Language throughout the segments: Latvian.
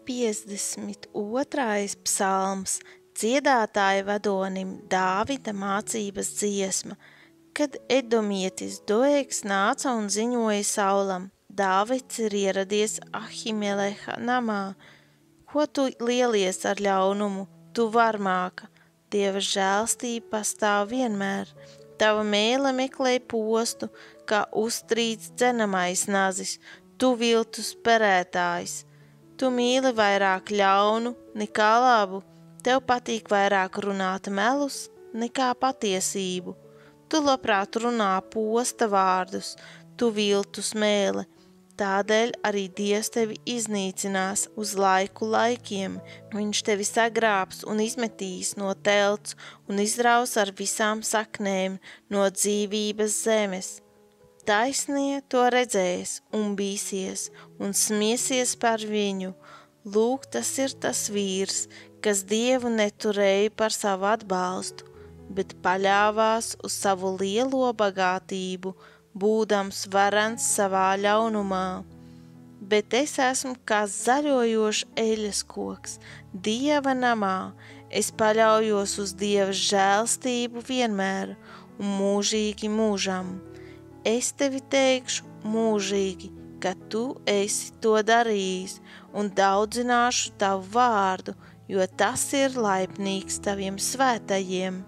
52. psalms dziedātāja vadonim Dāvida mācības dziesma, kad edomietis Doegs nāca un ziņoja Saulam: Dāvids ir ieradies Ahimeleha namā. Ko tu lielies ar ļaunumu, tu varmāka? Dieva žēlstība pastāv vienmēr. Tava mēle meklē postu, kā uztrīts dzenamais nazis, tu viltus perētājs. Tu mīli vairāk ļaunu nekā labu, tev patīk vairāk runāt melus nekā patiesību. Tu labprāt runā posta vārdus, tu viltus mēle. Tādēļ arī Dievs tevi iznīcinās uz laikiem. Viņš tevi sagrābs un izmetīs no telts un izraus ar visām saknēm no dzīvības zemes. Taisnie to redzēs un bīsies un smiesies par viņu. Lūk, tas ir tas vīrs, kas Dievu neturēja par savu atbalstu, bet paļāvās uz savu lielo bagātību, būdams varens savā ļaunumā. Bet es esmu kā zaļojošs eļas koks Dieva namā. Es paļaujos uz Dieva žēlstību vienmēr un mūžīgi mūžam. Es tevi teikšu mūžīgi, ka tu esi to darījis, un daudzināšu tavu vārdu, jo tas ir laipnīgs taviem svētajiem.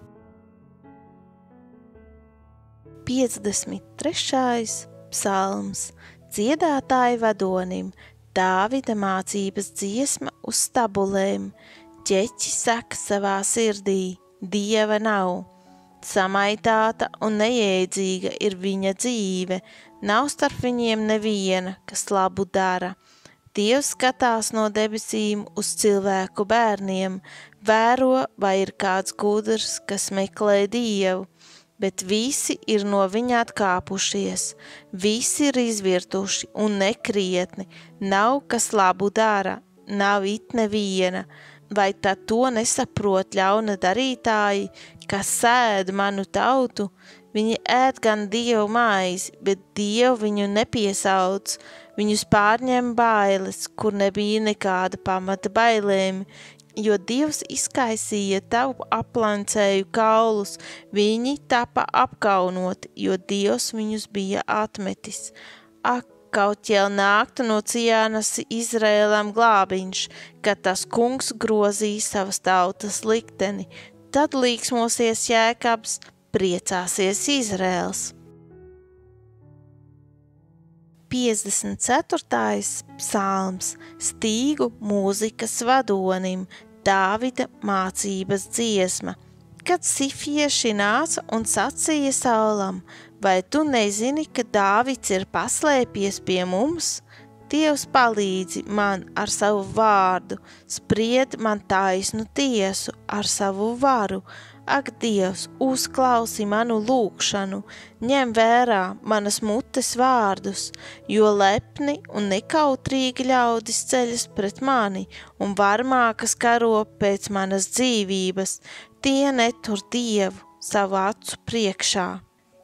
53. psalms dziedātāja vadonim Dāvida mācības dziesma uz stabulēm. Ķeķi saka savā sirdī: Dieva nav. Samaitāta un nejēdzīga ir viņa dzīve, nav starp viņiem neviena, kas labu dara. Dievs skatās no debesīm uz cilvēku bērniem, vēro, vai ir kāds gudrs, kas meklē Dievu. Bet visi ir no viņa atkāpušies, visi ir izvirtuši un nekrietni, nav kas labu dara, nav it neviena. Vai tad to nesaprot ļauna darītāji, kas sēd manu tautu? Viņi ēd gan Dievu maizi, bet Dievu viņu nepiesauc. Viņus pārņem bailes, kur nebija nekāda pamata bailēm, jo Dievs izkaisīja tavu aplancēju kaulus, viņi tapa apkaunoti, jo Dievs viņus bija atmetis. Ak, kaut jau nāktu no Ciānas Izraēlam glābiņš, kad tas kungs grozīs savas tautas likteni, tad līksmosies Jēkabs, priecāsies Izraēls. 54. psalms stīgu mūzikas vadonim Dāvida mācības dziesma. Kad sifieši nāca un sacīja Saulam: vai tu nezini, ka Dāvids ir paslēpies pie mums? Dievs palīdzi man ar savu vārdu, spried man taisnu tiesu ar savu varu. Ak, Dievs, uzklausi manu lūgšanu, ņem vērā manas mutes vārdus, jo lepni un nekautrīgi ļaudis ceļas pret mani un varmākas karo pēc manas dzīvības, tie netur Dievu savu acu priekšā.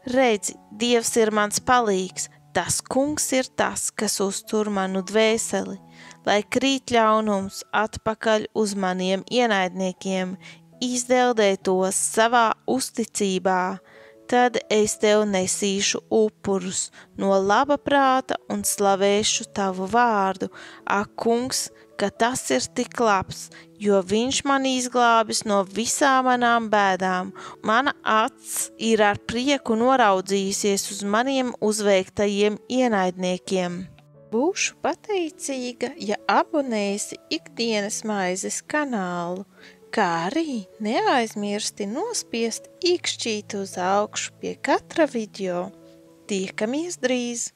Redzi, Dievs ir mans palīgs, tas kungs ir tas, kas uztur manu dvēseli, lai krīt ļaunums atpakaļ uz maniem ienaidniekiem, izdeldē tos savā uzticībā, tad es tev nesīšu upurus no laba prāta un slavēšu tavu vārdu. Ak, kungs, ka tas ir tik labs, jo viņš man izglābis no visām manām bēdām. Mana acs ir ar prieku noraudzījusies uz maniem uzveiktajiem ienaidniekiem. Būšu pateicīga, ja abonēsi Ikdienas maizes kanālu, kā arī neaizmirsti nospiest īkšķīti uz augšu pie katra video. Tiekamies drīz!